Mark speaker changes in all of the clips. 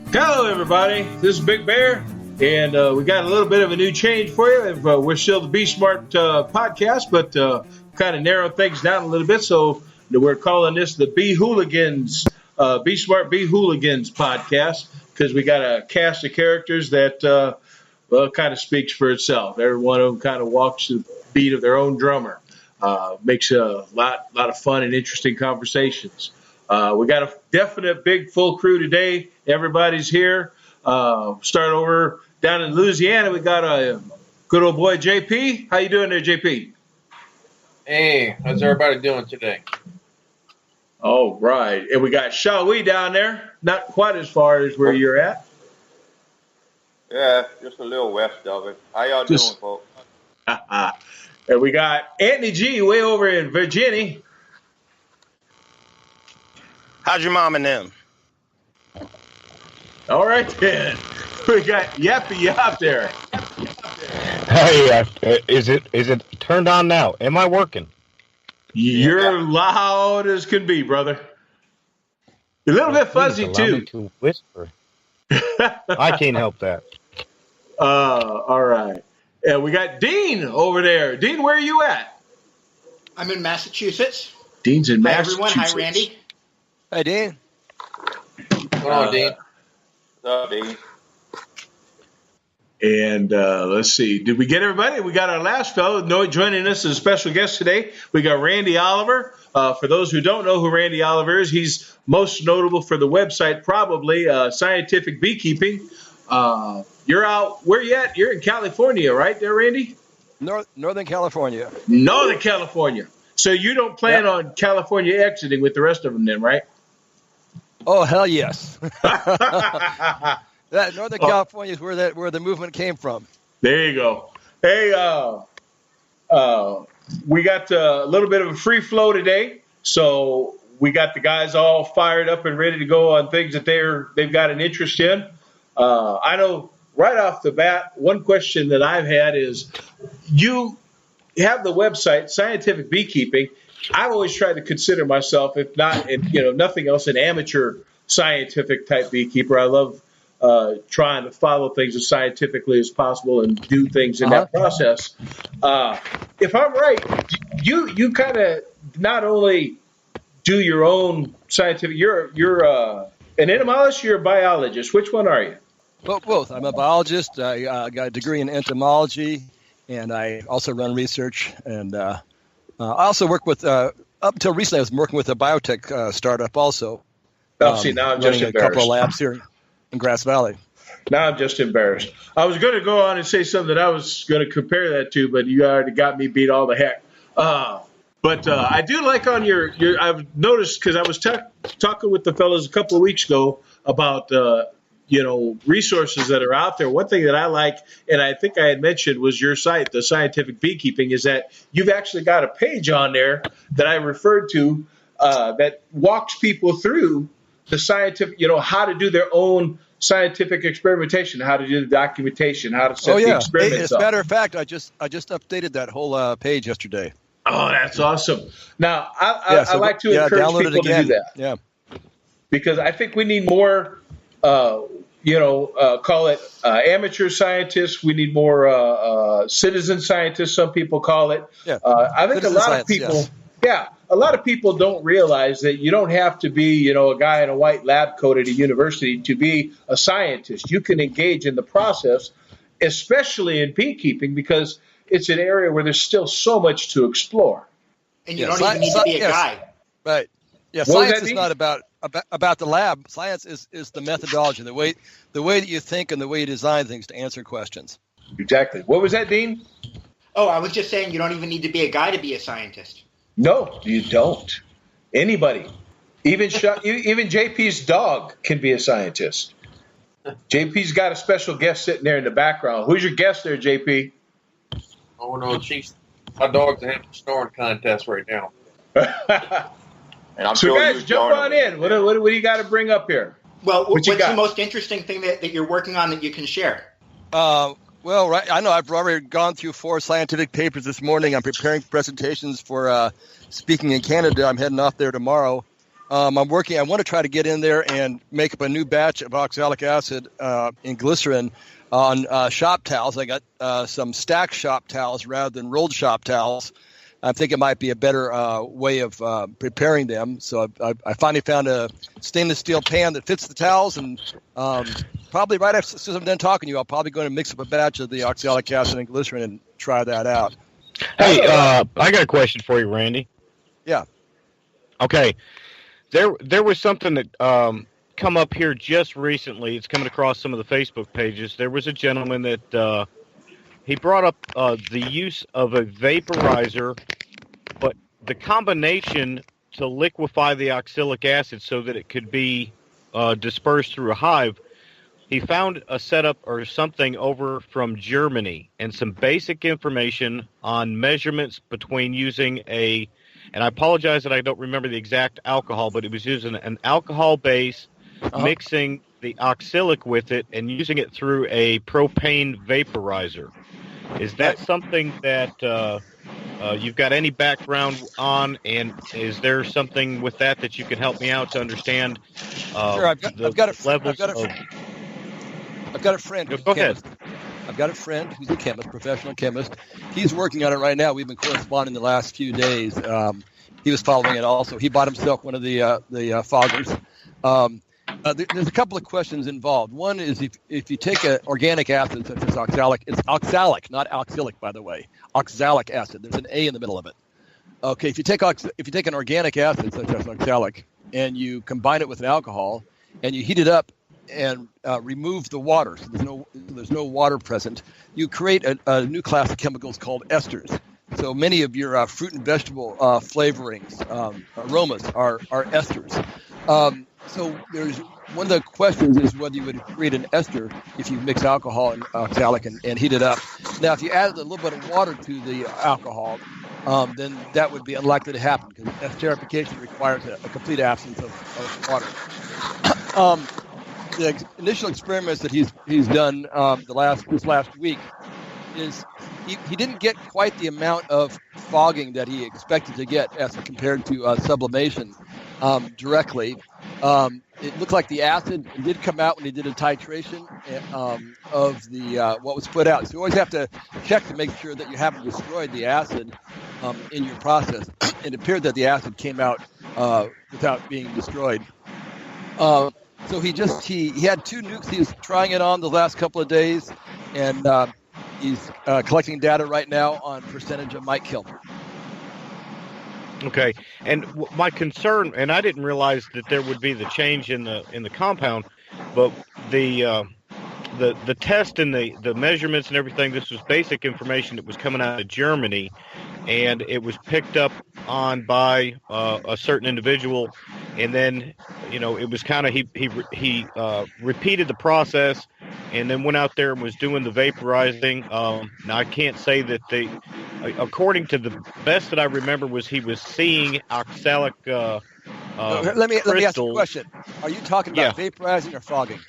Speaker 1: Hello, everybody. This is Big Bear, and we got a little bit of a new change for you. We're still the Be Smart podcast, but kind of narrow things down a little bit. So we're calling this the Beehooligans, Be Smart Beehooligans podcast, because we got a cast of characters that kind of speaks for itself. Every one of them kind of walks the beat of their own drummer. Makes a lot of fun and interesting conversations. We got a definite big full crew today. Everybody's here. Start over down in Louisiana. We got a good old boy, JP. How you doing there, JP?
Speaker 2: Hey, how's everybody doing today?
Speaker 1: All right. And we got Shawi down there. Not quite as far as where you're at.
Speaker 3: Yeah, just a little west of it. How y'all doing, folks?
Speaker 1: And we got Anthony G way over in Virginia.
Speaker 4: How's your mom and them?
Speaker 1: All right, then. We got Yappy Yap there.
Speaker 5: Hey, is it turned on now? Am I working?
Speaker 1: You're loud as can be, brother. A little bit fuzzy,
Speaker 5: too.
Speaker 1: too.
Speaker 5: Me to whisper. I can't help that.
Speaker 1: All right. And we got Dean over there. Dean, where are you at?
Speaker 6: I'm in Massachusetts.
Speaker 1: Dean's in
Speaker 6: Hi,
Speaker 1: Massachusetts.
Speaker 6: everyone. Hi, Randy.
Speaker 4: Hey, Dean.
Speaker 2: What's going on, Dean?
Speaker 3: What's up, Dean?
Speaker 1: And let's see. Did we get everybody? We got our last fellow joining us as a special guest today. We got Randy Oliver. For those who don't know who Randy Oliver is, he's most notable for the website, probably Scientific Beekeeping. You're out. Where you at? You're in California, right there, Randy?
Speaker 4: Northern California.
Speaker 1: Northern California. So you don't plan on California exiting with the rest of them then, right?
Speaker 4: Oh, hell yes. Northern California is where the movement came from.
Speaker 1: There you go. Hey, we got a little bit of a free flow today, so we got the guys all fired up and ready to go on things that they've got an interest in. I know right off the bat, one question that I've had is, you have the website Scientific Beekeeping. I've always tried to consider myself, if not, nothing else, an amateur scientific type beekeeper. I love trying to follow things as scientifically as possible and do things in that process. If I'm right, you kind of not only do your own scientific. You're an entomologist. You're a biologist. Which one are you?
Speaker 4: Well, both. I'm a biologist. I got a degree in entomology, and I also run research. And I also work with. Up until recently, I was working with a biotech startup also.
Speaker 1: Now I'm just embarrassed.
Speaker 4: A couple of labs here in Grass Valley.
Speaker 1: Now I'm just embarrassed. I was going to go on and say something that I was going to compare that to, but you already got me beat all the heck. But I do like on your I've noticed, because I was talking with the fellows a couple of weeks ago about resources that are out there. One thing that I like, and I think I had mentioned, was your site, the Scientific Beekeeping, is that you've actually got a page on there that I referred to that walks people through the scientific, how to do their own scientific experimentation, how to do the documentation, how to set the experiments up.
Speaker 4: As a matter of fact, I just updated that whole page yesterday.
Speaker 1: Oh, that's awesome. Now, I like to encourage people to do that.
Speaker 4: Yeah.
Speaker 1: Because I think we need more, call it amateur scientists. We need more citizen scientists, some people call it.
Speaker 4: Yeah.
Speaker 1: I think
Speaker 4: citizen
Speaker 1: a lot
Speaker 4: science,
Speaker 1: of people,
Speaker 4: yes.
Speaker 1: a lot of people don't realize that you don't have to be, a guy in a white lab coat at a university to be a scientist. You can engage in the process, especially in beekeeping, because it's an area where there's still so much to explore.
Speaker 6: And you don't even need to be a guy.
Speaker 4: Right. Yeah, science is not about the lab. Science is the methodology, the way that you think and the way you design things to answer questions.
Speaker 1: Exactly. What was that, Dean?
Speaker 6: Oh, I was just saying you don't even need to be a guy to be a scientist.
Speaker 1: No, you don't. Anybody. Even JP's dog can be a scientist. JP's got a special guest sitting there in the background. Who's your guest there, JP?
Speaker 2: Oh, no, my dog's having a snoring contest right now.
Speaker 3: And I'm
Speaker 1: So,
Speaker 3: sure
Speaker 1: guys, jump on in. What do you got to bring up here?
Speaker 6: Well, what's the most interesting thing that you're working on that you can share?
Speaker 4: Well, right. I know I've already gone through 4 scientific papers this morning. I'm preparing presentations for speaking in Canada. I'm heading off there tomorrow. I want to try to get in there and make up a new batch of oxalic acid and glycerin on shop towels. I got some stacked shop towels rather than rolled shop towels. I think it might be a better way of preparing them. So I finally found a stainless steel pan that fits the towels, and probably right after since I'm done talking to you, I'll probably go and mix up a batch of the oxalic acid and glycerin and try that out.
Speaker 5: Hey, I got a question for you, Randy.
Speaker 4: Yeah.
Speaker 5: Okay. There was something that come up here just recently. It's coming across some of the Facebook pages. There was a gentleman that he brought up the use of a vaporizer, but the combination to liquefy the oxalic acid so that it could be dispersed through a hive. He found a setup or something over from Germany and some basic information on measurements between using and I apologize that I don't remember the exact alcohol, but it was using an alcohol base, mixing the oxalic with it, and using it through a propane vaporizer. Is that something that you've got any background on, and is there something with that you can help me out to understand?
Speaker 4: Sure, I've got a friend.
Speaker 5: Go ahead.
Speaker 4: I've got a friend who's a chemist, professional chemist. He's working on it right now. We've been corresponding the last few days. He was following it also. He bought himself one of the foggers. There's a couple of questions involved. One is if you take an organic acid such as oxalic, it's oxalic, not oxalic, by the way. Oxalic acid. There's an A in the middle of it. Okay, if you take an organic acid such as oxalic and you combine it with an alcohol and you heat it up and remove the water, so there's no water present, you create a new class of chemicals called esters. So many of your fruit and vegetable flavorings, aromas are esters. So there's one of the questions is whether you would create an ester if you mix alcohol and oxalic and heat it up. Now, if you add a little bit of water to the alcohol, then that would be unlikely to happen because esterification requires a complete absence of water. The initial experiments that he's done this last week is he didn't get quite the amount of fogging that he expected to get as compared to sublimation directly. It looked like the acid did come out when he did a titration of the what was put out. So you always have to check to make sure that you haven't destroyed the acid in your process. It appeared that the acid came out without being destroyed. So he had 2 nukes. He was trying it on the last couple of days, and he's collecting data right now on percentage of mite kill.
Speaker 5: Okay, and my concern, and I didn't realize that there would be the change in the compound, but the test and the measurements and everything. This was basic information that was coming out of Germany, and it was picked up on by a certain individual, and then it was kind of he repeated the process, and then went out there and was doing the vaporizing. Now I can't say that according to the best that I remember, was he was seeing oxalic.
Speaker 4: Let me ask you a question. Are you talking about vaporizing or fogging?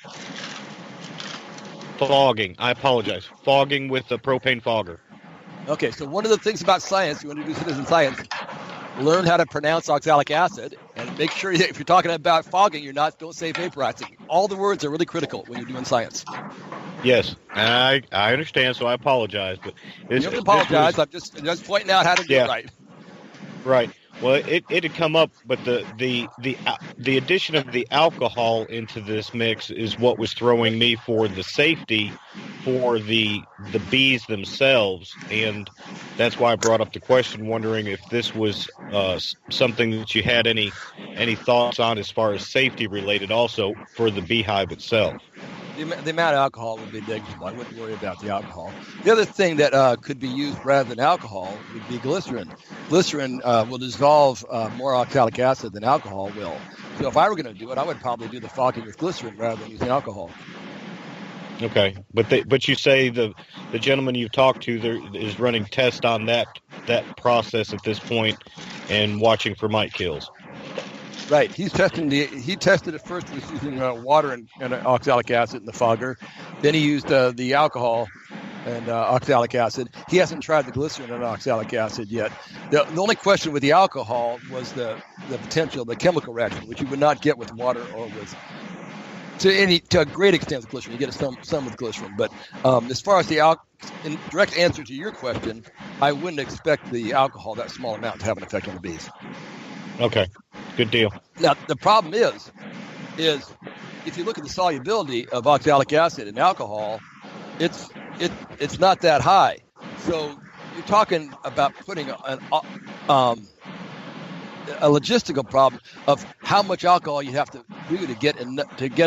Speaker 5: Fogging. I apologize. Fogging with a propane fogger.
Speaker 4: Okay, so one of the things about science, you want to do citizen science, learn how to pronounce oxalic acid, and make sure that if you're talking about fogging, don't say vaporizing. All the words are really critical when you're doing science.
Speaker 5: Yes, I understand, so I apologize. But
Speaker 4: you don't apologize. I'm just pointing out how to do it right.
Speaker 5: Right. Well, it had come up, but the addition of the alcohol into this mix is what was throwing me for the safety for the bees themselves, and that's why I brought up the question, wondering if this was something that you had any thoughts on as far as safety related, also for the beehive itself.
Speaker 4: The amount of alcohol would be negligible. I wouldn't worry about the alcohol. The other thing that could be used rather than alcohol would be glycerin. Glycerin will dissolve more oxalic acid than alcohol will. So if I were going to do it, I would probably do the fogging with glycerin rather than using alcohol.
Speaker 5: Okay, but you say the gentleman you've talked to there is running tests on that process at this point and watching for mite kills.
Speaker 4: Right. He tested it first with using water and oxalic acid in the fogger. Then he used the alcohol and oxalic acid. He hasn't tried the glycerin and oxalic acid yet. The only question with the alcohol was the potential, the chemical reaction, which you would not get with water or with to a great extent with glycerin. You get some with glycerin, but as far as in direct answer to your question, I wouldn't expect the alcohol, that small amount, to have an effect on the bees.
Speaker 5: Okay, good deal.
Speaker 4: Now the problem is if you look at the solubility of oxalic acid in alcohol, it's not that high. So you're talking about putting a logistical problem of how much alcohol you have to do to get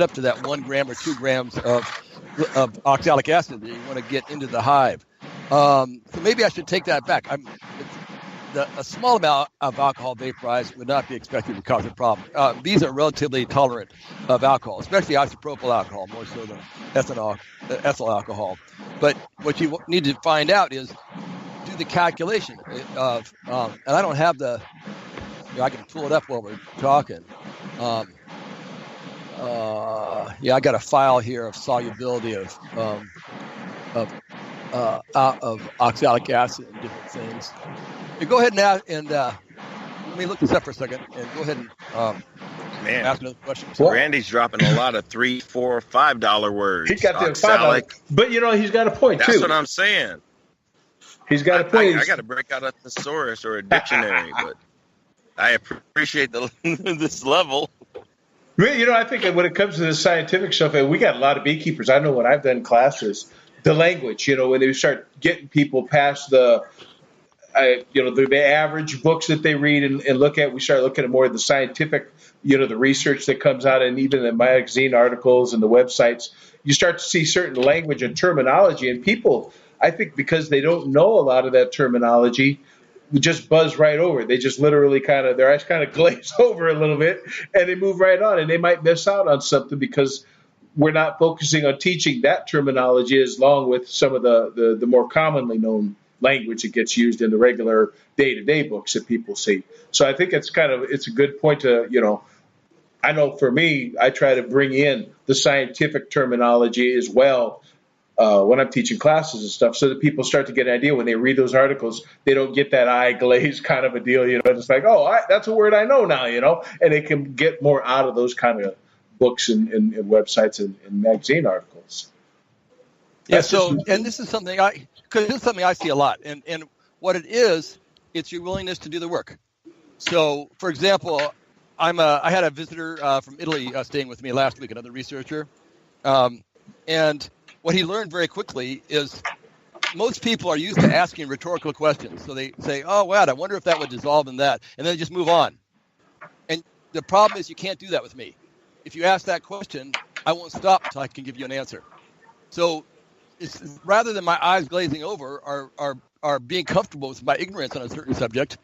Speaker 4: up to that 1 gram or 2 grams of oxalic acid that you want to get into the hive. So maybe I should take that back. A small amount of alcohol vaporized would not be expected to cause a problem. Bees are relatively tolerant of alcohol, especially isopropyl alcohol, more so than ethyl alcohol. But what you need to find out is do the calculation of, and I don't have I can pull it up while we're talking. I got a file here of solubility of oxalic acid and different things. Go ahead and let me look this up for a second and go ahead and ask another question.
Speaker 7: Randy's dropping a lot of $3, $4, $5 words.
Speaker 1: He got the $5, but he's got a point too.
Speaker 7: That's what I'm saying.
Speaker 1: He's got a point.
Speaker 7: I got to break out a thesaurus or a dictionary, but I appreciate this level.
Speaker 1: I think that when it comes to the scientific stuff, we got a lot of beekeepers. I know when I've done classes, the language, when they start getting people past the average books that they read and look at, we start looking at more of the scientific, the research that comes out, and even the magazine articles and the websites, you start to see certain language and terminology. And people, I think because they don't know a lot of that terminology, just buzz right over it. They just literally their eyes kind of glaze over a little bit and they move right on, and they might miss out on something because we're not focusing on teaching that terminology as long with some of the more commonly known language that gets used in the regular day-to-day books that people see. So I think it's a good point to, I know for me, I try to bring in the scientific terminology as well when I'm teaching classes and stuff, so that people start to get an idea when they read those articles. They don't get that eye glaze kind of a deal, It's like, that's a word I know now, and they can get more out of those kind of books and websites and magazine articles.
Speaker 4: Yeah. And this is something I see a lot, and what it is, it's your willingness to do the work. So, for example, I had a visitor from Italy staying with me last week, another researcher, and what he learned very quickly is most people are used to asking rhetorical questions. So they say, "Oh, wow, I wonder if that would dissolve in that," and then they just move on. And the problem is you can't do that with me. If you ask that question, I won't stop until I can give you an answer. So it's rather than my eyes glazing over are being comfortable with my ignorance on a certain subject.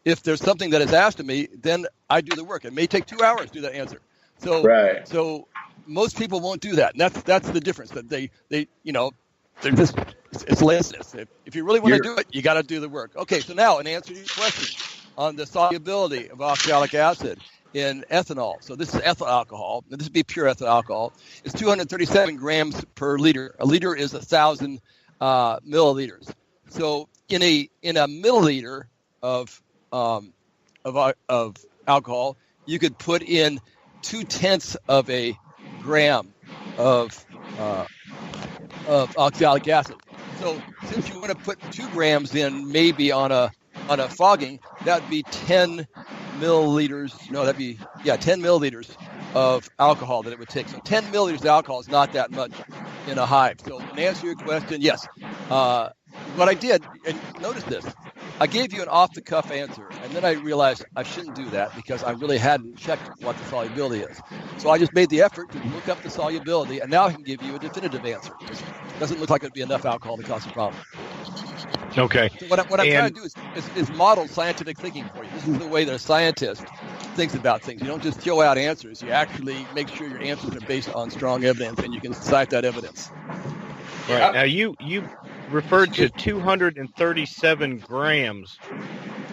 Speaker 4: If there's something that is asked of me, then I do the work. It may take 2 hours to do that answer. So,
Speaker 1: right.
Speaker 4: So most people won't do that. And that's the difference. That they're just, it's laziness. If you really want to do it, you got to do the work. Okay, so now in answer to your question on the solubility of oxalic acid in ethanol. So this is ethyl alcohol. Now, this would be pure ethyl alcohol. It's 237 grams per liter. A liter is 1,000 milliliters. So in a milliliter of alcohol, you could put in 0.2 of a gram of oxalic acid. So since you want to put 2 grams in, maybe on a fogging, that'd be 10 milliliters. No, that'd be 10 milliliters of alcohol that it would take. So 10 milliliters of alcohol is not that much in a hive. So to answer your question, yes. What I did, and notice this, I gave you an off-the-cuff answer, and then I realized I shouldn't do that because I really hadn't checked what the solubility is. So I just made the effort to look up the solubility, and now I can give you a definitive answer. It doesn't look like it'd be enough alcohol to cause a problem.
Speaker 5: Okay.
Speaker 4: So what I'm trying to do is model scientific thinking for you. This is the way that a scientist thinks about things. You don't just throw out answers. You actually make sure your answers are based on strong evidence, and you can cite that evidence.
Speaker 5: Right. Now, you referred to 237 grams.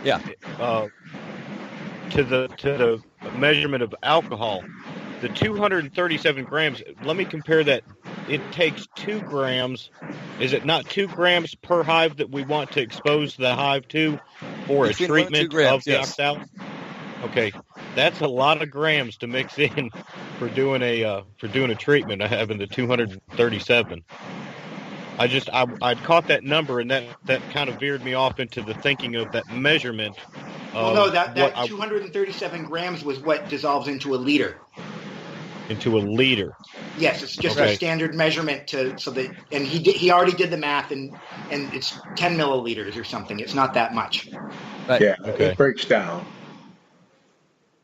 Speaker 4: Yeah.
Speaker 5: To the measurement of alcohol. The 237 grams. Let me compare that it takes 2 grams. Is it not 2 grams per hive that we want to expose the hive to for
Speaker 4: Between
Speaker 5: a
Speaker 4: 1 and 2
Speaker 5: treatment
Speaker 4: grams,
Speaker 5: of the
Speaker 4: yes.
Speaker 5: oxalic? Okay, that's a lot of grams to mix in for doing a treatment of having the 237. I'd caught that number, and that kind of veered me off into the thinking of that measurement.
Speaker 6: Well, no, that 237 grams was what dissolves into a liter.
Speaker 5: Into a liter.
Speaker 6: Yes, it's just a standard measurement and he already did the math, and it's 10 milliliters or something. It's not that much.
Speaker 4: Right.
Speaker 1: Yeah,
Speaker 5: Okay.
Speaker 1: it breaks down.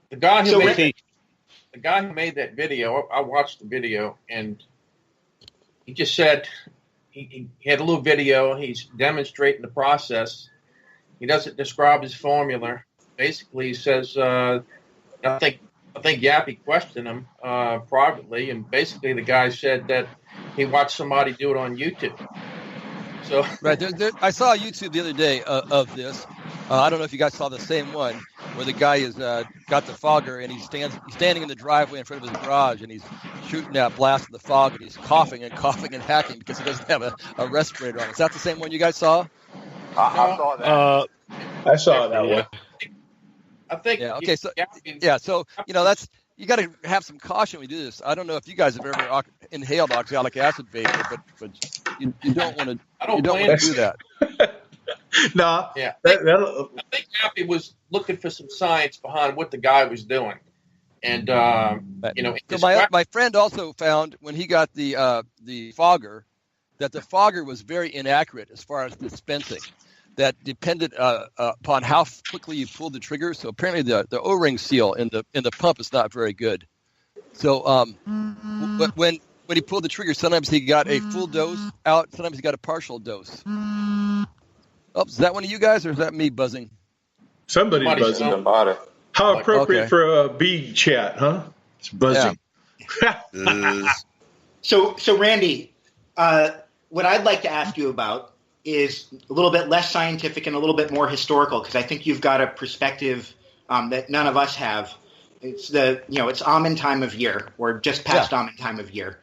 Speaker 2: The guy who made that video, I watched the video, and he just said he had a little video. He's demonstrating the process. He doesn't describe his formula. Basically, he says, I think Yappy questioned him privately, and basically the guy said that he watched somebody do it on YouTube. So
Speaker 4: Right. I saw a YouTube the other day of this. I don't know if you guys saw the same one where the guy is got the fogger and he's standing in the driveway in front of his garage and he's shooting out blasts of the fog and he's coughing and hacking because he doesn't have a respirator on. Is that the same one you guys saw?
Speaker 3: I saw that.
Speaker 1: I saw that one.
Speaker 2: I think.
Speaker 4: Yeah. Okay. So that's you got to have some caution when you do this. I don't know if you guys have ever inhaled oxalic acid vapor, but you don't want to. You don't want to do that.
Speaker 1: No.
Speaker 2: Yeah. I think Yappy was looking for some science behind what the guy was doing, and
Speaker 4: So my friend also found when he got the fogger that the fogger was very inaccurate as far as dispensing. That depended upon how quickly you pulled the trigger. So apparently the O-ring seal in the pump is not very good. So but when he pulled the trigger, sometimes he got a full dose out. Sometimes he got a partial dose. Oh, is that one of you guys, or is that me buzzing?
Speaker 1: Somebody's buzzing.
Speaker 3: Somebody.
Speaker 1: How appropriate for a bee chat, huh? It's buzzing.
Speaker 4: Yeah.
Speaker 6: So Randy, what I'd like to ask you about is a little bit less scientific and a little bit more historical, because I think you've got a perspective that none of us have. It's it's almond time of year, or just past almond time of year.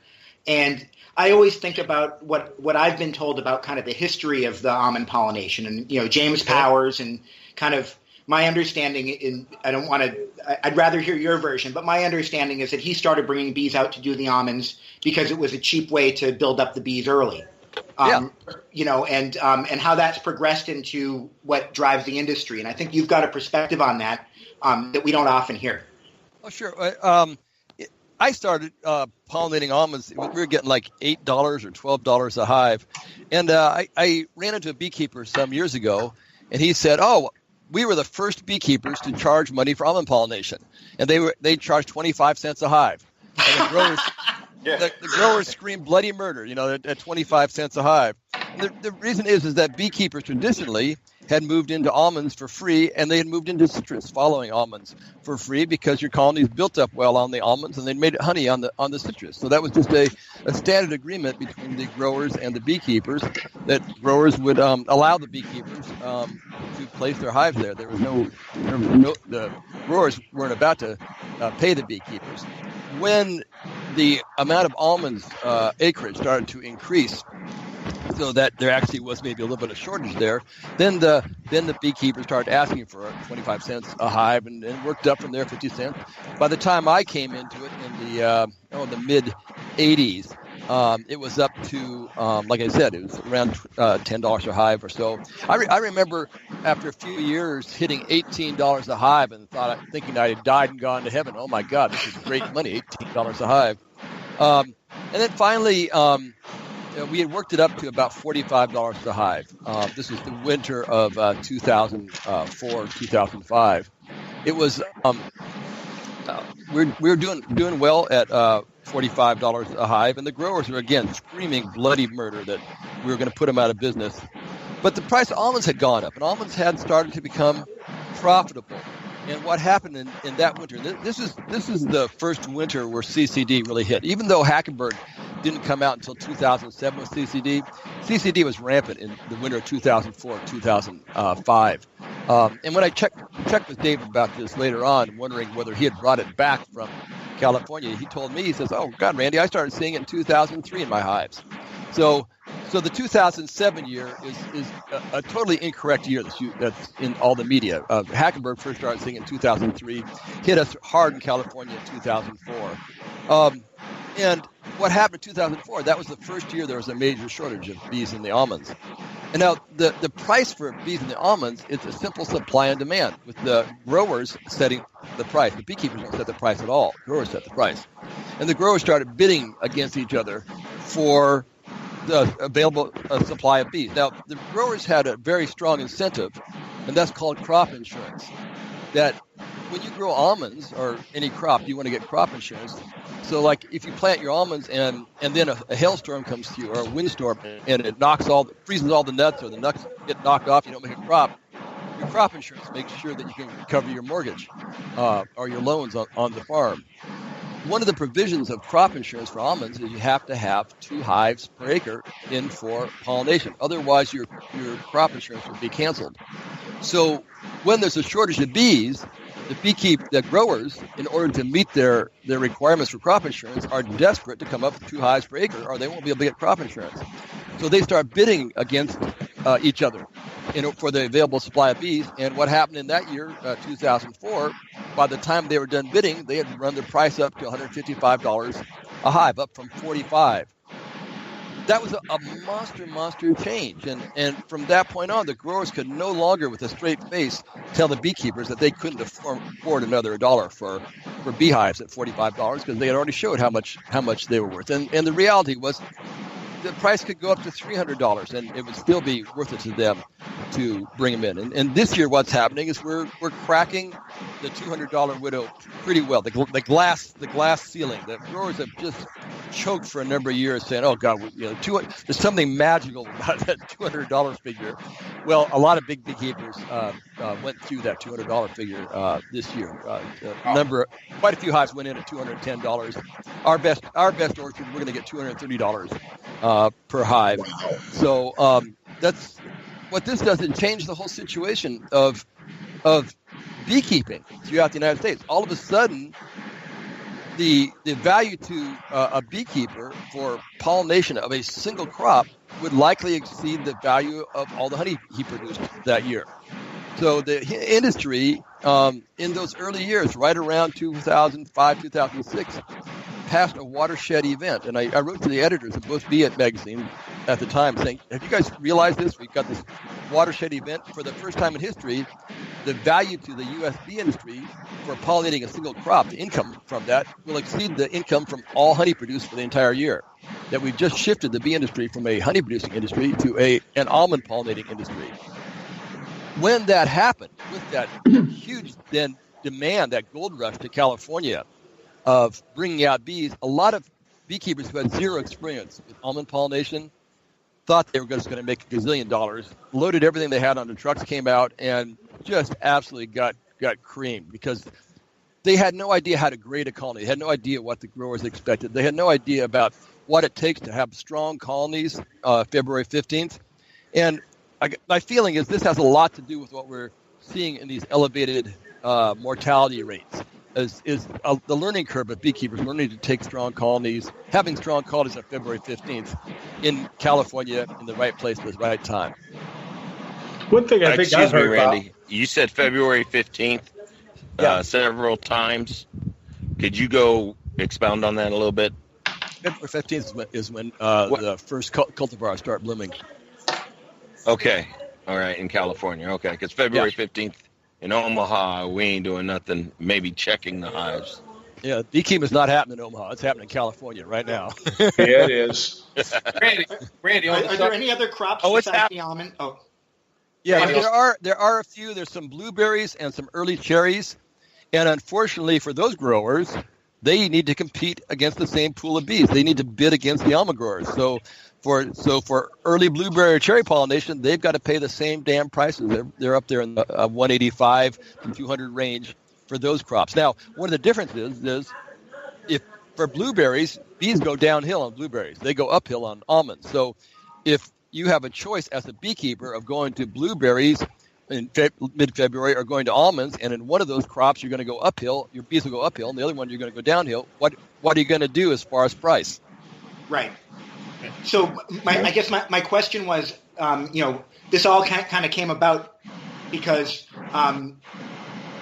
Speaker 6: And I always think about what I've been told about kind of the history of the almond pollination, and James Powers, and kind of my understanding. I'd rather hear your version, but my understanding is that he started bringing bees out to do the almonds because it was a cheap way to build up the bees early. And how that's progressed into what drives the industry. And I think you've got a perspective on that that we don't often hear. Oh, sure.
Speaker 4: I started pollinating almonds. We were getting like $8 or $12 a hive. And I ran into a beekeeper some years ago, and he said, we were the first beekeepers to charge money for almond pollination. And they charged 25 cents a hive. And the growers... The growers scream bloody murder, at 25 cents a hive. And the reason is that beekeepers traditionally had moved into almonds for free, and they had moved into citrus following almonds for free because your colonies built up well on the almonds and they made honey on the citrus. So that was just a standard agreement between the growers and the beekeepers that growers would allow the beekeepers to place their hives there. There was no the growers weren't about to pay the beekeepers. When the amount of almonds acreage started to increase, so that there actually was maybe a little bit of shortage there, then the beekeepers started asking for 25 cents a hive, and worked up from there 50 cents. By the time I came into it in the mid 80s, it was up to like I said, it was around $10 a hive or so. I remember after a few years hitting $18 a hive and thinking I had died and gone to heaven. Oh my God, this is great money, $18 a hive. And then finally, we had worked it up to about $45 a hive. This was the winter of 2004, 2005. It was we were doing well at $45 a hive, and the growers were again screaming bloody murder that we were going to put them out of business. But the price of almonds had gone up, and almonds had started to become profitable. And what happened in that winter? This is the first winter where CCD really hit. Even though Hackenberg didn't come out until 2007 with CCD, CCD was rampant in the winter of 2004, 2005. And when I checked with Dave about this later on, wondering whether he had brought it back from California. He told me, he says, "Oh God, Randy, I started seeing it in 2003 in my hives." So the 2007 year is a totally incorrect year that's in all the media. Hackenberg first started seeing it in 2003, hit us hard in California in 2004. And what happened in 2004, that was the first year there was a major shortage of bees in the almonds. And now the price for bees in the almonds is a simple supply and demand, with the growers setting the price. The beekeepers don't set the price at all. Growers set the price. And the growers started bidding against each other for the available supply of bees. Now, the growers had a very strong incentive, and that's called crop insurance. That when you grow almonds or any crop, you want to get crop insurance. So, like if you plant your almonds and then a hailstorm comes through or a windstorm and it freezes all the nuts, or the nuts get knocked off, you don't make a crop. Your crop insurance makes sure that you can cover your mortgage or your loans on the farm. One of the provisions of crop insurance for almonds is you have to have 2 hives per acre in for pollination. Otherwise, your crop insurance will be canceled. So when there's a shortage of bees, the growers, in order to meet their requirements for crop insurance, are desperate to come up with 2 hives per acre, or they won't be able to get crop insurance. So they start bidding against each other for the available supply of bees. And what happened in that year, 2004, by the time they were done bidding, they had run their price up to $155 a hive, up from $45. That was a monster change. And from that point on, the growers could no longer, with a straight face, tell the beekeepers that they couldn't afford another $1 for beehives at $45, because they had already showed how much they were worth. And the reality was the price could go up to $300, and it would still be worth it to them to bring them in. And this year, what's happening is we're cracking the $200 widow pretty well. The glass ceiling. The growers have just choked for a number of years, saying, "Oh God, there's something magical about that $200 figure." Well, a lot of big beekeepers went through that $200 figure this year. Quite a few hives went in at $210. Our best orchard, we're going to get $230 per hive. Wow. So that's what this does. It changed the whole situation of beekeeping throughout the United States. All of a sudden, the value to a beekeeper for pollination of a single crop would likely exceed the value of all the honey he produced that year. So the industry in those early years, right around 2005, 2006, passed a watershed event. And I wrote to the editors of both Bee magazine at the time saying, "Have you guys realized this? We've got this watershed event. For the first time in history, the value to the U.S. bee industry for pollinating a single crop, the income from that, will exceed the income from all honey produced for the entire year. That we've just shifted the bee industry from a honey-producing industry to an almond pollinating industry." When that happened, with that huge demand, that gold rush to California of bringing out bees, a lot of beekeepers who had zero experience with almond pollination thought they were just going to make $1 gazillion, loaded everything they had on the trucks, came out, and just absolutely got creamed, because they had no idea how to grade a colony. They had no idea what the growers expected. They had no idea about what it takes to have strong colonies February 15th. And my feeling is this has a lot to do with what we're seeing in these elevated mortality rates. Is the learning curve of beekeepers learning to take strong colonies, having strong colonies on February 15th in California in the right place at the right time.
Speaker 1: One thing I think I've heard,
Speaker 7: Randy, you said February 15th several times. Could you go expound on that a little bit?
Speaker 4: February 15th is when the first cultivars start blooming.
Speaker 7: Okay. All right. In California. Okay. Because February 15th in Omaha, we ain't doing nothing, maybe checking the hives.
Speaker 4: Yeah. Beekeeping's not happening in Omaha. It's happening in California right now.
Speaker 1: Yeah, it is.
Speaker 2: Randy,
Speaker 6: are there any other crops besides the almond? Oh.
Speaker 4: Yeah, there are a few. There's some blueberries and some early cherries. And unfortunately for those growers, they need to compete against the same pool of bees. They need to bid against the almond growers. So for early blueberry or cherry pollination, they've got to pay the same damn prices. They're up there in the 185 to 200 range for those crops. Now, one of the differences is if for blueberries, bees go downhill on blueberries. They go uphill on almonds. So if you have a choice as a beekeeper of going to blueberries in mid-February are going to almonds, and in one of those crops you're going to go uphill, your bees will go uphill, and the other one you're going to go downhill. What are you going to do as far as price?
Speaker 6: Right. So I guess my question was, this all kind of came about because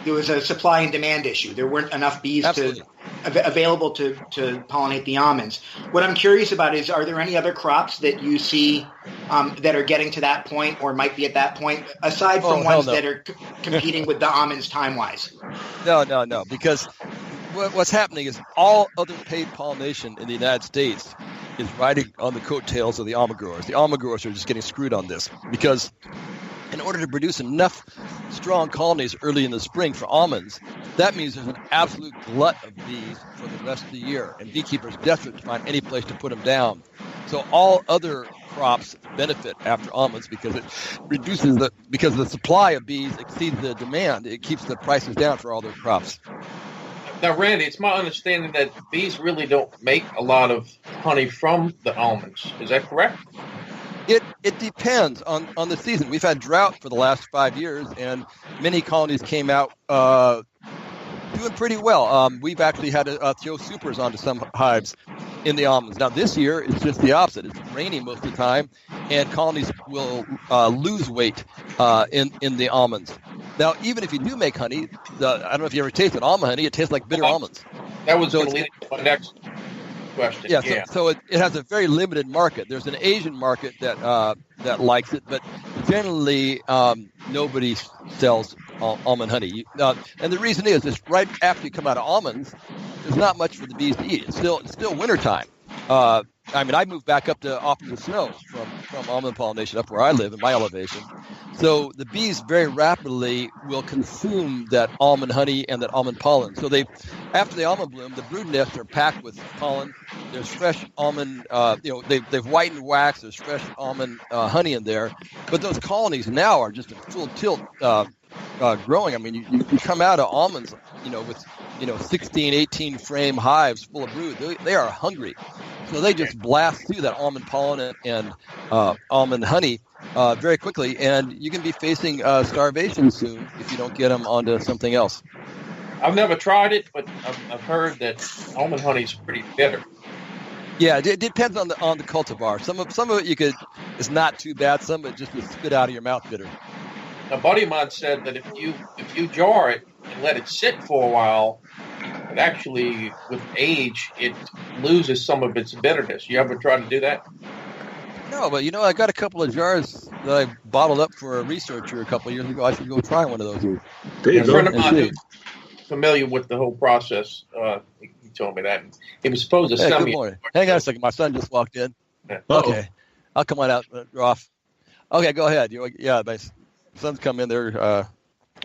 Speaker 6: there was a supply and demand issue. There weren't enough bees available to pollinate the almonds. What I'm curious about is, are there any other crops that you see that are getting to that point or might be at that point, aside from ones that are competing with the almonds time-wise?
Speaker 4: No, because what's happening is all other paid pollination in the United States is riding on the coattails of the almond growers. The almond growers are just getting screwed on this because in order to produce enough strong colonies early in the spring for almonds, that means there's an absolute glut of bees for the rest of the year, and beekeepers are desperate to find any place to put them down. So all other crops benefit after almonds because it reduces because the supply of bees exceeds the demand. It keeps the prices down for all their crops.
Speaker 2: Now, Randy, it's my understanding that bees really don't make a lot of honey from the almonds. Is that correct?
Speaker 4: It depends on the season. We've had drought for the last 5 years, and many colonies came out doing pretty well. We've actually had to throw supers onto some hives in the almonds. Now, this year, it's just the opposite. It's raining most of the time, and colonies will lose weight in the almonds. Now, even if you do make honey, I don't know if you ever tasted almond honey. It tastes like bitter almonds.
Speaker 2: That was going to lead to my next question.
Speaker 4: Yeah. So it has a very limited market. There's an Asian market that likes it, but generally nobody sells almond honey. And the reason is right after you come out of almonds, there's not much for the bees to eat. It's still wintertime. I moved back up to off the snow from almond pollination up where I live in my elevation. So the bees very rapidly will consume that almond honey and that almond pollen. So after the almond bloom, the brood nests are packed with pollen. There's fresh almond, they've whitened wax. There's fresh almond honey in there. But those colonies now are just in full tilt growing. I mean, you come out of almonds, with 16, 18 frame hives full of brood. They are hungry. So they just blast through that almond pollen and almond honey very quickly, and you can be facing starvation soon if you don't get them onto something else.
Speaker 2: I've never tried it, but I've heard that almond honey is pretty bitter.
Speaker 4: Yeah, it depends on the cultivar. Some of it is not too bad. Some of it just will spit out of your mouth bitter.
Speaker 2: A buddy of mine said that if you jar it and let it sit for a while, it actually, with age, it loses some of its bitterness. You ever tried to do that?
Speaker 4: No, but I got a couple of jars that I bottled up for a researcher a couple of years ago. I should go try one of those.
Speaker 2: A friend of mine who's familiar with the whole process, he told me that. He was supposed to send me.
Speaker 4: Good morning. Hang on a second. My son just walked in.
Speaker 2: Yeah.
Speaker 4: Okay. I'll come on out. Off. Okay, go ahead. My son's come in there.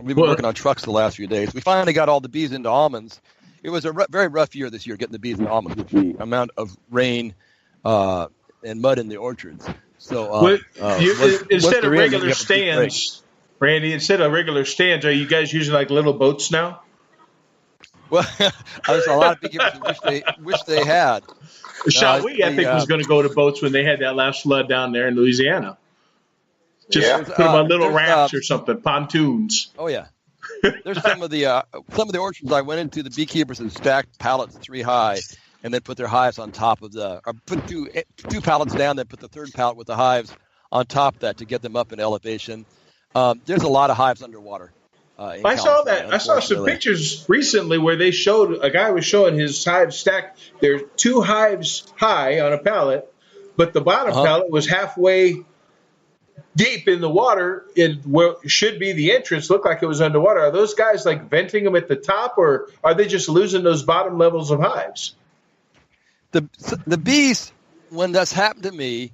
Speaker 4: We've been working on trucks the last few days. We finally got all the bees into almonds. It was a very rough year this year getting the bees into almonds with the amount of rain and mud in the orchards. So
Speaker 1: instead of regular stands, Randy, are you guys using like little boats now?
Speaker 4: Well, there's a lot of beekeepers who wish they had.
Speaker 1: Sean, I think was going to go to boats when they had that last flood down there in Louisiana. Just put them on little rafts or something, pontoons.
Speaker 4: Oh yeah. There's some of the orchards I went into. The beekeepers had stacked pallets 3 high, and then put their hives on top of or put two pallets down, then put the third pallet with the hives on top of that to get them up in elevation. There's a lot of hives underwater.
Speaker 1: I saw that. I saw some pictures recently where they showed a guy was showing his hives stacked. There's 2 hives high on a pallet, but the bottom pallet was halfway deep in the water in what should be the entrance. Looked like it was underwater. Are those guys like venting them at the top, or are they just losing those bottom levels of hives?
Speaker 4: The bees, when that's happened to me,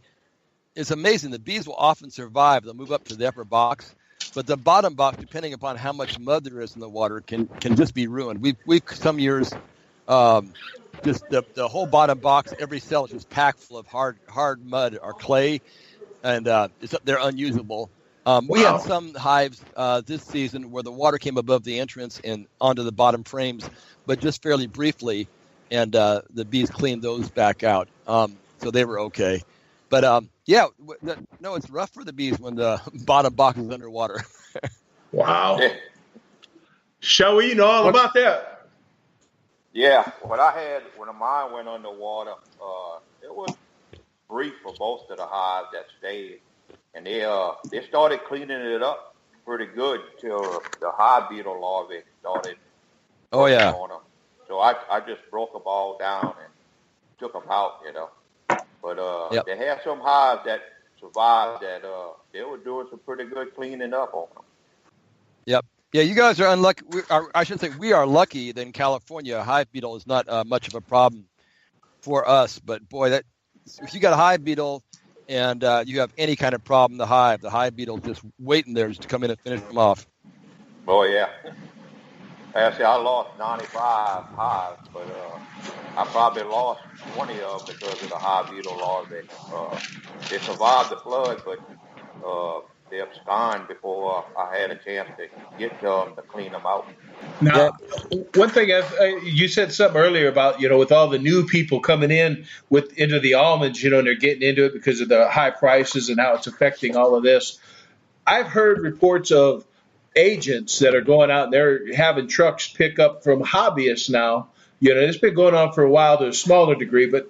Speaker 4: it's amazing. The bees will often survive. They'll move up to the upper box, but the bottom box, depending upon how much mud there is in the water, can just be ruined. We've some years just the whole bottom box, every cell is just packed full of hard mud or clay, and they're unusable. We had some hives this season where the water came above the entrance and onto the bottom frames, but just fairly briefly, and the bees cleaned those back out. So they were okay. But, it's rough for the bees when the bottom box is underwater.
Speaker 1: Wow.
Speaker 3: Yeah.
Speaker 1: Shall we know all about that?
Speaker 3: Yeah, what I had when mine went underwater, it was brief for most of the hives that stayed, and they started cleaning it up pretty good till the hive beetle larvae started
Speaker 4: Oh
Speaker 3: working
Speaker 4: yeah.
Speaker 3: on them. So I just broke them all down and took them out, But
Speaker 4: Yep.
Speaker 3: they had some hives that survived that they were doing some pretty good cleaning up on them.
Speaker 4: Yep. Yeah, you guys are unlucky. I should say we are lucky that in California, hive beetle is not much of a problem for us. But boy, that if you got a hive beetle and you have any kind of problem, the hive beetle just waiting there just to come in and finish them off.
Speaker 3: Oh yeah. Actually, I lost 95 hives, but I probably lost 20 of them because of the hive beetle larvae. They survived the flood, but they absconded before I had a chance to get to them to clean them out.
Speaker 1: Now,
Speaker 4: Yeah.
Speaker 1: one thing you said something earlier about with all the new people coming into the almonds, and they're getting into it because of the high prices and how it's affecting all of this. I've heard reports of agents that are going out and they're having trucks pick up from hobbyists now. It's been going on for a while to a smaller degree, but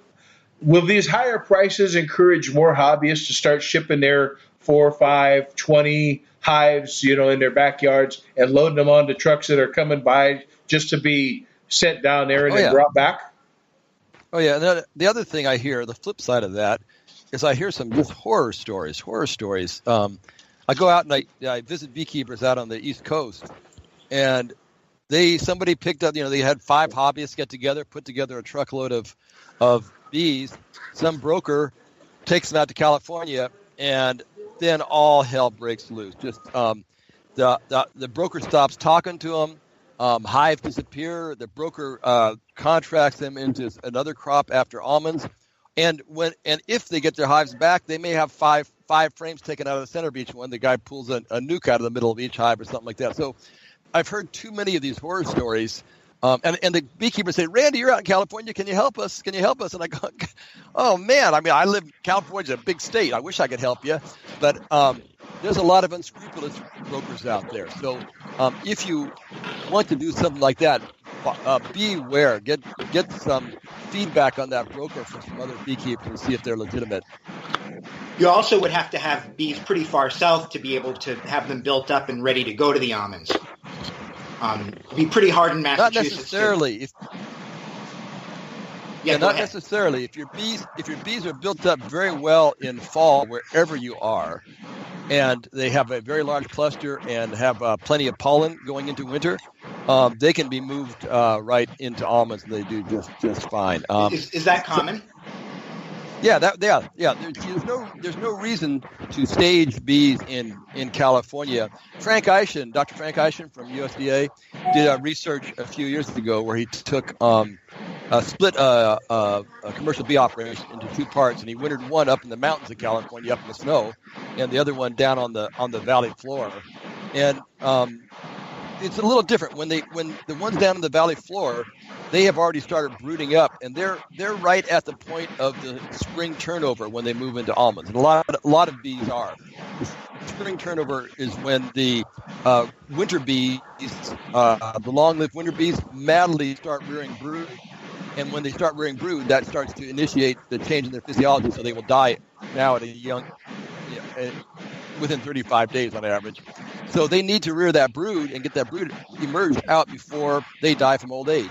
Speaker 1: will these higher prices encourage more hobbyists to start shipping their 4, 5, 20 hives, in their backyards and loading them onto trucks that are coming by just to be sent down there and then brought back?
Speaker 4: Oh yeah. And then the other thing I hear, the flip side of that, is I hear some just horror stories. I go out and I visit beekeepers out on the East Coast, and somebody picked up, they had 5 hobbyists get together, put together a truckload of bees. Some broker takes them out to California, and then all hell breaks loose. Just the broker stops talking to them. Hive disappear. The broker contracts them into another crop after almonds. And if they get their hives back, they may have five frames taken out of the center of each one. The guy pulls a nuke out of the middle of each hive or something like that. So I've heard too many of these horror stories. And the beekeepers say, Randy, you're out in California. Can you help us? And I go, oh, man. I mean, I live – California's a big state. I wish I could help you. But there's a lot of unscrupulous brokers out there. So if you want to do something like that, beware. Get some feedback on that broker from some other beekeepers and see if they're legitimate.
Speaker 6: You also would have to have bees pretty far south to be able to have them built up and ready to go to the almonds. It'd be pretty hard in Massachusetts.
Speaker 4: Not necessarily. Not necessarily. If your bees are built up very well in fall, wherever you are, and they have a very large cluster and have plenty of pollen going into winter, they can be moved right into almonds, and they do just fine.
Speaker 6: Is that common?
Speaker 4: Yeah. There's no reason to stage bees in California. Dr. Frank Eischen from USDA did research a few years ago where he took split a commercial bee operation into 2 parts, and he wintered one up in the mountains of California, up in the snow, and the other one down on the valley floor. And it's a little different when the ones down in the valley floor, they have already started brooding up, and they're right at the point of the spring turnover when they move into almonds. And a lot of bees are. The spring turnover is when the winter bees, the long-lived winter bees, madly start rearing brood. And when they start rearing brood, that starts to initiate the change in their physiology, so they will die now at a young, within 35 days on average. So they need to rear that brood and get that brood emerged out before they die from old age.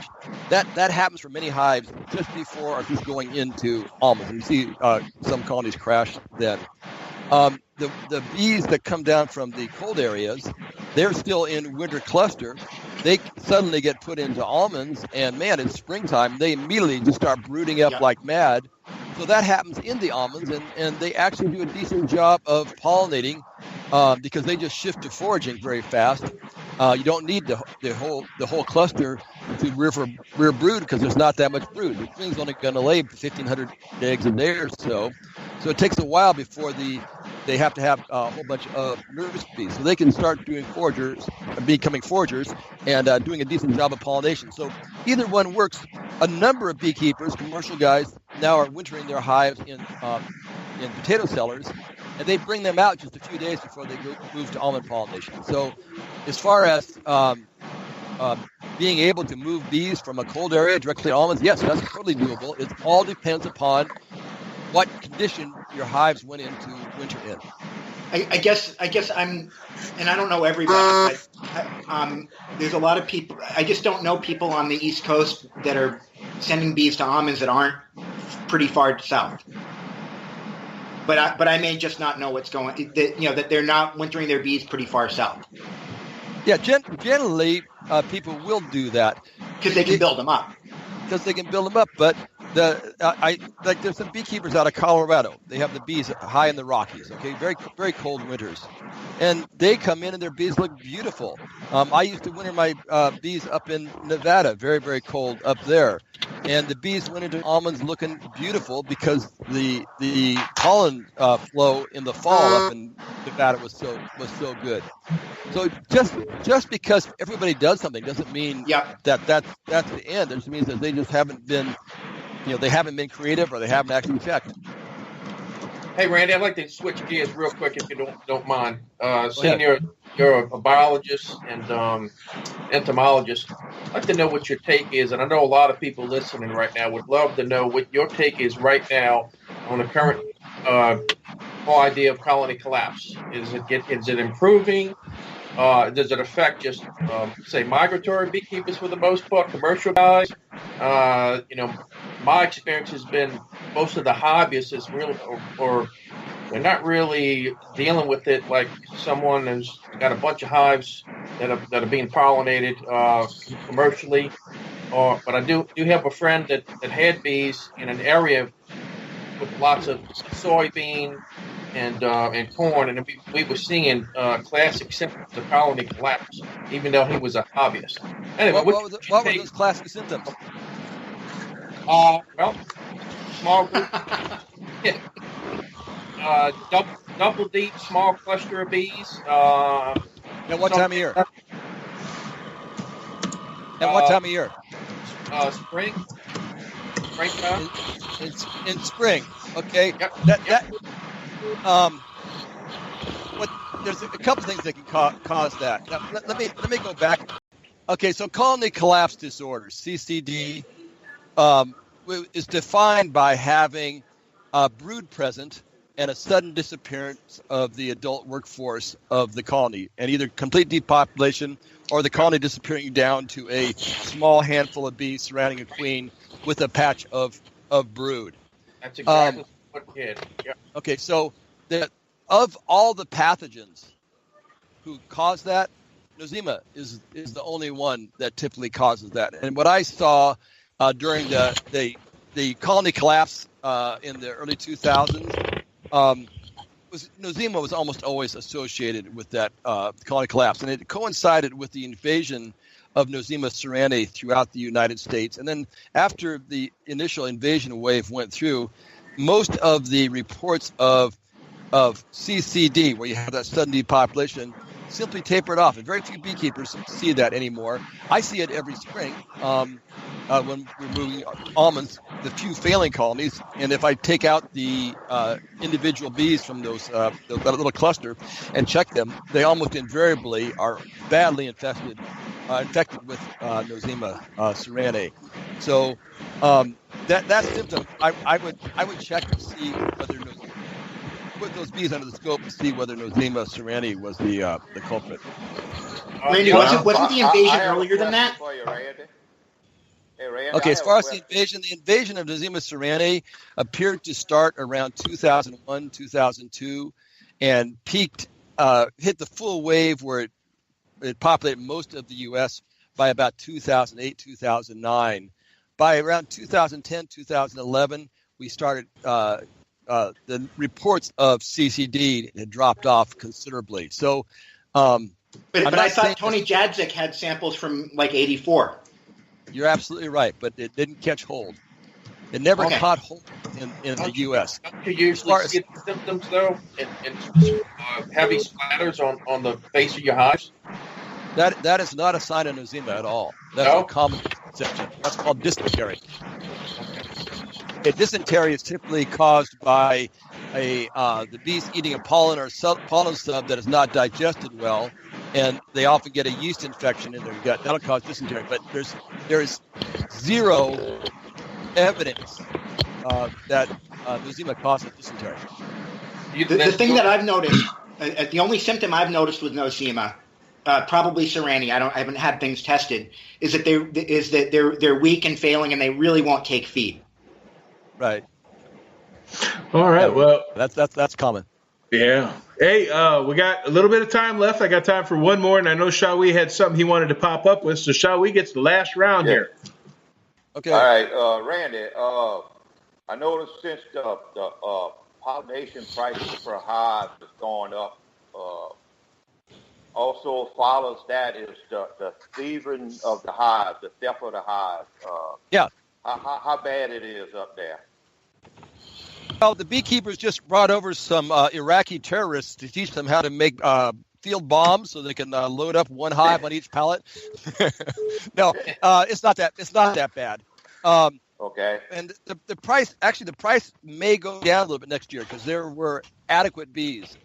Speaker 4: That happens for many hives just before or just going into almonds. You see some colonies crash then. The bees that come down from the cold areas, they're still in winter cluster. They suddenly get put into almonds, and man, it's springtime. They immediately just start brooding up like mad. So that happens in the almonds, and they actually do a decent job of pollinating because they just shift to foraging very fast. You don't need the whole cluster to rear brood because there's not that much brood. The queen's only going to lay 1,500 eggs a day or so. So it takes a while before they have to have a whole bunch of nurse bees. So they can start becoming foragers, and doing a decent job of pollination. So either one works. A number of beekeepers, commercial guys, now are wintering their hives in potato cellars, and they bring them out just a few days before they move to almond pollination. So as far as being able to move bees from a cold area directly to almonds, yes, that's totally doable. It all depends upon what condition your hives went into winter in.
Speaker 6: I guess I'm, and I don't know everybody, but there's a lot of people. I just don't know people on the East Coast that are sending bees to almonds that aren't pretty far south. But I may just not know what's going. That they're not wintering their bees pretty far south.
Speaker 4: Yeah, generally people will do that
Speaker 6: because they can build them up.
Speaker 4: Because they can build them up, but there's some beekeepers out of Colorado. They have the bees high in the Rockies. Okay, very very cold winters, and they come in and their bees look beautiful. I used to winter my bees up in Nevada, very very cold up there, and the bees went into almonds looking beautiful because the pollen flow in the fall up in Nevada was so good. So just because everybody does something doesn't mean that's the end. It just means that they just haven't been. They haven't been creative or they haven't actually checked.
Speaker 2: Hey, Randy, I'd like to switch gears real quick if you don't mind. Seeing you're a biologist and entomologist, I'd like to know what your take is, and I know a lot of people listening right now would love to know what your take is right now on the current whole idea of colony collapse. Is it improving? Does it affect just, say, migratory beekeepers for the most part, commercial guys? My experience has been most of the hobbyists is really, or they're not really dealing with it like someone who's got a bunch of hives that are being pollinated commercially. But I do have a friend that had bees in an area with lots of soybean and corn, and we were seeing classic symptoms of colony collapse, even though he was a hobbyist. Anyway,
Speaker 4: what were those classic symptoms?
Speaker 2: Small group, double deep, small cluster of bees.
Speaker 4: At what time of year?
Speaker 2: Spring. Springtime.
Speaker 4: In spring. Okay.
Speaker 2: Yep.
Speaker 4: There's a couple things that can cause that. Now, let me go back. Okay, so colony collapse disorder, CCD, is defined by having a brood present and a sudden disappearance of the adult workforce of the colony, and either complete depopulation or the colony disappearing down to a small handful of bees surrounding a queen with a patch of brood.
Speaker 2: That's exactly what it did. Yeah.
Speaker 4: Okay, so of all the pathogens who cause that, nosema is the only one that typically causes that. And what I saw during the colony collapse in the early 2000s was nosema was almost always associated with that colony collapse, and it coincided with the invasion of nosema-ceranae throughout the United States. And then after the initial invasion wave went through, most of the reports of CCD, where you have that sudden depopulation, simply tapered off. And very few beekeepers see that anymore. I see it every spring when we're moving almonds, the few failing colonies. And if I take out the individual bees from that little cluster and check them, they almost invariably are badly infected with nosema-ceranae. So that symptom, I would check to see whether put those bees under the scope to see whether nosema-ceranae was the culprit.
Speaker 6: Randy, wasn't the invasion earlier than that?
Speaker 3: Hey, Randy,
Speaker 4: okay, as far as the invasion of nosema-ceranae appeared to start around 2001, 2002, and peaked, hit the full wave where it populated most of the U.S. by about 2008, 2009. By around 2010, 2011, we started the reports of CCD had dropped off considerably. So,
Speaker 6: but I thought Tony Jadzik had samples from like '84.
Speaker 4: You're absolutely right, but it didn't catch hold. It never caught hold in the U.S.
Speaker 2: You usually see the symptoms though, and heavy splatters on the face of your hives.
Speaker 4: That is not a sign of nosema at all. That's a common conception. That's called dysentery. Dysentery is typically caused by the bees eating a pollen or pollen sub that is not digested well, and they often get a yeast infection in their gut. That'll cause dysentery. But there's zero evidence that nosema causes dysentery.
Speaker 6: The thing that I've noticed, the only symptom I've noticed with nosema, probably ceranae, I haven't had things tested, is that they're weak and failing, and they really won't take feed.
Speaker 4: Right.
Speaker 1: All right.
Speaker 4: Yeah,
Speaker 1: Well,
Speaker 4: that's common.
Speaker 1: yeah. Hey, we got a little bit of time left. I got time for one more, and I know Shawi had something he wanted to pop up with, so Shawi gets the last round here.
Speaker 4: Okay.
Speaker 3: All right, Randy. I noticed since the pollination prices per hive is going up, also follows that is the thieving of the hive, the theft of the hive.
Speaker 4: Yeah.
Speaker 3: How bad it is up there.
Speaker 4: Well, the beekeepers just brought over some Iraqi terrorists to teach them how to make field bombs so they can load up one hive on each pallet. No, it's not that bad.
Speaker 3: Okay.
Speaker 4: And the price may go down a little bit next year because there were adequate bees,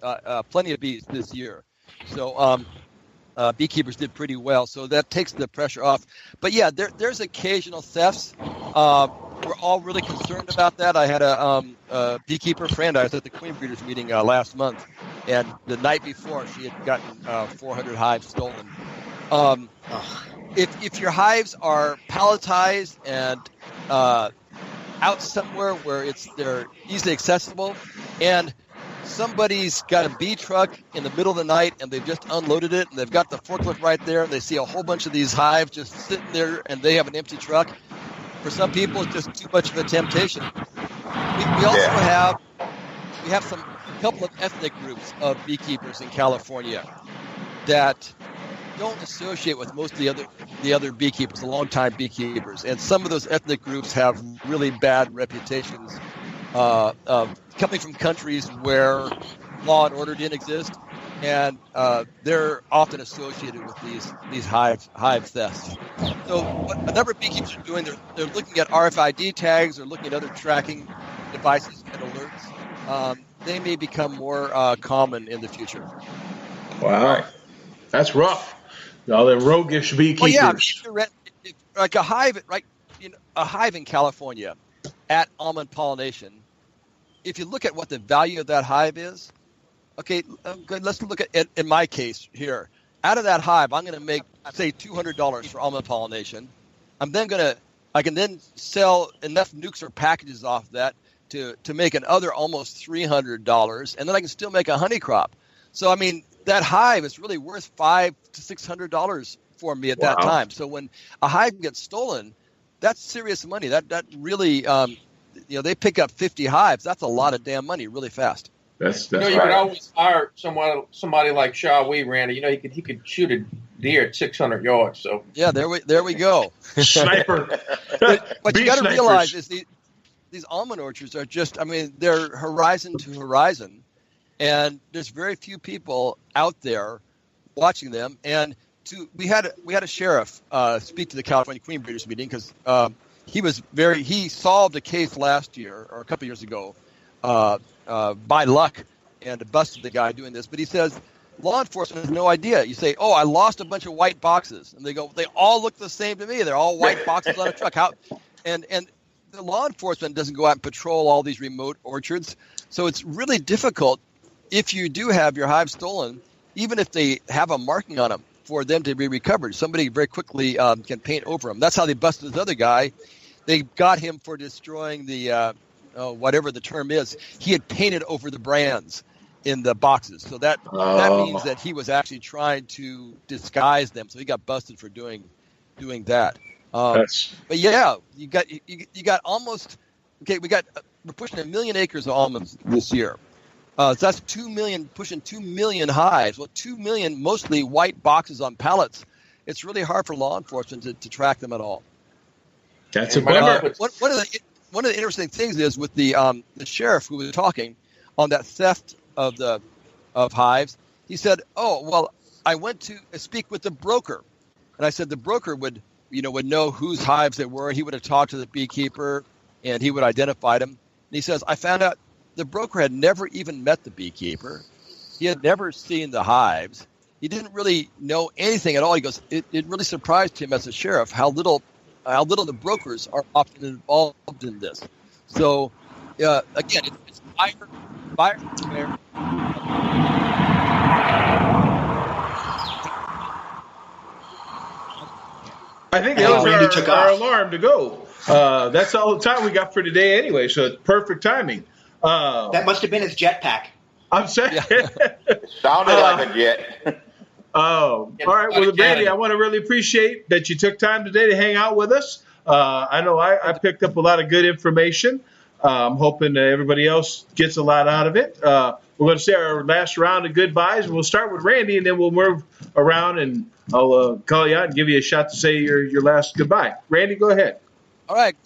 Speaker 4: plenty of bees this year. So beekeepers did pretty well. So that takes the pressure off. But yeah, there's occasional thefts. We're all really concerned about that. I had a beekeeper friend. I was at the Queen Breeders meeting last month, and the night before she had gotten 400 hives stolen. If your hives are palletized and out somewhere where they're easily accessible, and somebody's got a bee truck in the middle of the night and they've just unloaded it and they've got the forklift right there and they see a whole bunch of these hives just sitting there and they have an empty truck. For some people, it's just too much of a temptation. We also have a couple of ethnic groups of beekeepers in California that don't associate with most of the other beekeepers, the longtime beekeepers, and some of those ethnic groups have really bad reputations coming from countries where law and order didn't exist, and they're often associated with these hive thefts. So what a number of beekeepers are doing, they're looking at RFID tags, they're looking at other tracking devices and alerts. They may become more common in the future.
Speaker 1: Wow, that's rough. All them roguish beekeepers.
Speaker 4: Well, yeah, like a hive, right? A hive in California at Almond Pollination. If you look at what the value of that hive is, okay, let's look at it in my case here. Out of that hive, I'm going to make, say, $200 for Almond Pollination. I can then sell enough nukes or packages off that to make another almost $300, and then I can still make a honey crop. So, I mean, that hive is really worth $500 to $600 for me at that time. So when a hive gets stolen, that's serious money. That really, they pick up 50 hives. That's a lot of damn money really fast.
Speaker 1: That's
Speaker 2: you
Speaker 1: right.
Speaker 2: could always hire somebody like Shawi, Randy. He could shoot a deer at 600 yards. So
Speaker 4: yeah, there we go.
Speaker 1: Sniper.
Speaker 4: What you got to realize is these almond orchards are just, they're horizon to horizon, and there's very few people out there watching them. And we had a sheriff speak to the California Queen Breeders meeting because he solved a case last year or a couple years ago by luck and busted the guy doing this. But he says law enforcement has no idea. You say, "Oh, I lost a bunch of white boxes," and they go, "They all look the same to me. They're all white boxes on a truck." How? And the law enforcement doesn't go out and patrol all these remote orchards, so it's really difficult if you do have your hive stolen, even if they have a marking on them, for them to be recovered. Somebody very quickly can paint over them. That's how they busted this other guy. They got him for destroying the whatever the term is. He had painted over the brands in the boxes, so that means that he was actually trying to disguise them. So he got busted for doing that. But yeah, you got almost okay. We're pushing 1 million acres of almonds this year. So that's 2 million, pushing 2 million hives. Well, 2 million mostly white boxes on pallets. It's really hard for law enforcement to track them at all.
Speaker 1: That's a bummer.
Speaker 4: One of the interesting things is with the sheriff who was talking on that theft of hives. He said, "Oh, well, I went to speak with the broker," and I said the broker would know whose hives they were. He would have talked to the beekeeper, and he would identify them. And he says, "I found out." The broker had never even met the beekeeper. He had never seen the hives. he didn't really know anything at all. He goes, it really surprised him as a sheriff how little the brokers are often involved in this. So again, it's buyer beware.
Speaker 1: I think that was our alarm to go. That's all the time we got for today anyway, so it's perfect timing.
Speaker 6: That must have been his jetpack.
Speaker 1: I'm saying.
Speaker 3: It sounded like a jet.
Speaker 1: Oh, all right. Well, Randy, I want to really appreciate that you took time today to hang out with us. I know I picked up a lot of good information. I'm hoping everybody else gets a lot out of it. We're going to say our last round of goodbyes. We'll start with Randy, and then we'll move around, and I'll call you out and give you a shot to say your last goodbye. Randy, go ahead.
Speaker 4: All right.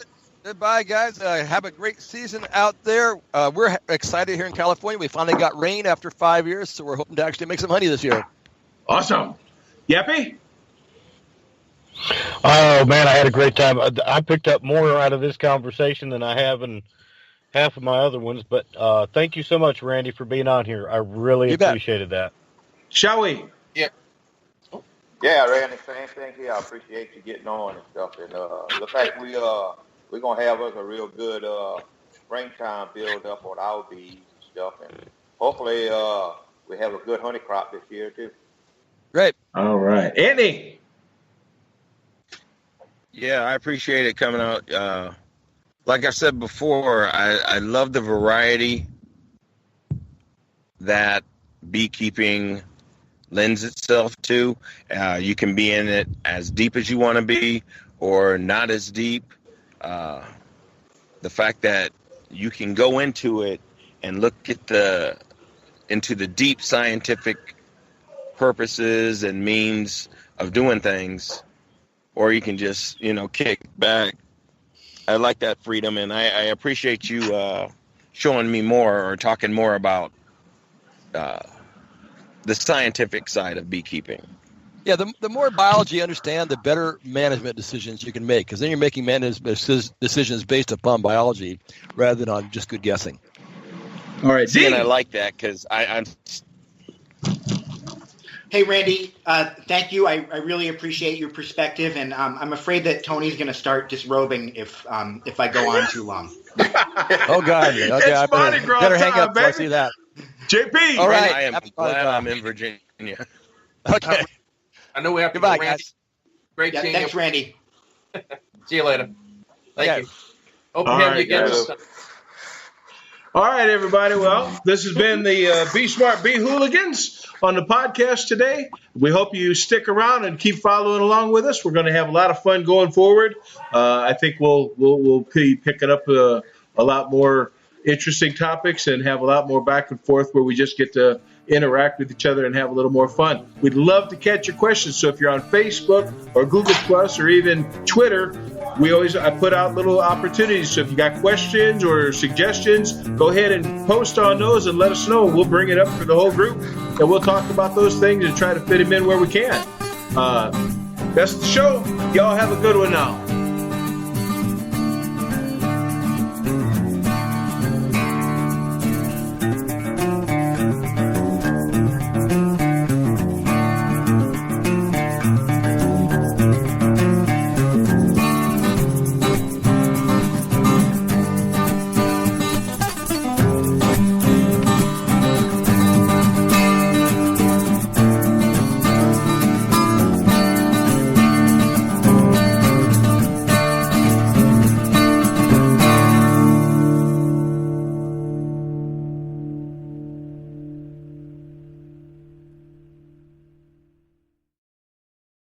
Speaker 4: Goodbye, guys. Have a great season out there. We're excited here in California. We finally got rain after 5 years, so we're hoping to actually make some honey this year.
Speaker 1: Awesome. Yappy?
Speaker 5: Oh, man, I had a great time. I picked up more out of this conversation than I have in half of my other ones, but thank you so much, Randy, for being on here. I really appreciated that.
Speaker 1: Shall we?
Speaker 2: Yeah.
Speaker 3: Yeah, Randy, same thing here. I appreciate you getting on and stuff. And looks like we're going to have us a real good springtime build up on our bees and stuff. And hopefully we have a good honey crop this year, too.
Speaker 4: Great.
Speaker 1: All right. Andy?
Speaker 7: Yeah, I appreciate it coming out. Like I said before, I love the variety that beekeeping lends itself to. You can be in it as deep as you want to be or not as deep. The fact that you can go into it and look at into the deep scientific purposes and means of doing things, or you can just, kick back. I like that freedom, and I appreciate you showing me more or talking more about the scientific side of beekeeping.
Speaker 4: Yeah, the more biology you understand, the better management decisions you can make, because then you're making management decisions based upon biology rather than on just good guessing.
Speaker 1: All right,
Speaker 7: and I like that because I'm.
Speaker 6: Hey, Randy, thank you. I really appreciate your perspective, and I'm afraid that Tony's going to start disrobing if I go on too long.
Speaker 4: Oh, God. Okay, I better hang up before I see that.
Speaker 1: JP!
Speaker 4: All right.
Speaker 7: I am glad I'm in Virginia.
Speaker 4: Okay.
Speaker 2: I know we have to
Speaker 4: Goodbye,
Speaker 2: go, Randy.
Speaker 4: guys.
Speaker 2: Great seeing
Speaker 6: Thanks,
Speaker 2: you.
Speaker 6: Randy.
Speaker 2: See you later. Thank you. Hope to
Speaker 1: All
Speaker 2: have
Speaker 1: right,
Speaker 2: you again.
Speaker 1: guys. All right, everybody. Well, this has been the Be Smart Beehooligans on the podcast today. We hope you stick around and keep following along with us. We're going to have a lot of fun going forward. I think we'll be picking up a lot more interesting topics and have a lot more back and forth where we just get to interact with each other and have a little more fun. We'd love to catch your questions. So if you're on Facebook or Google Plus or even Twitter, I put out little opportunities. So if you got questions or suggestions, go ahead and post on those and let us know. We'll bring it up for the whole group and we'll talk about those things and try to fit them in where we can. That's the show. Y'all have a good one now.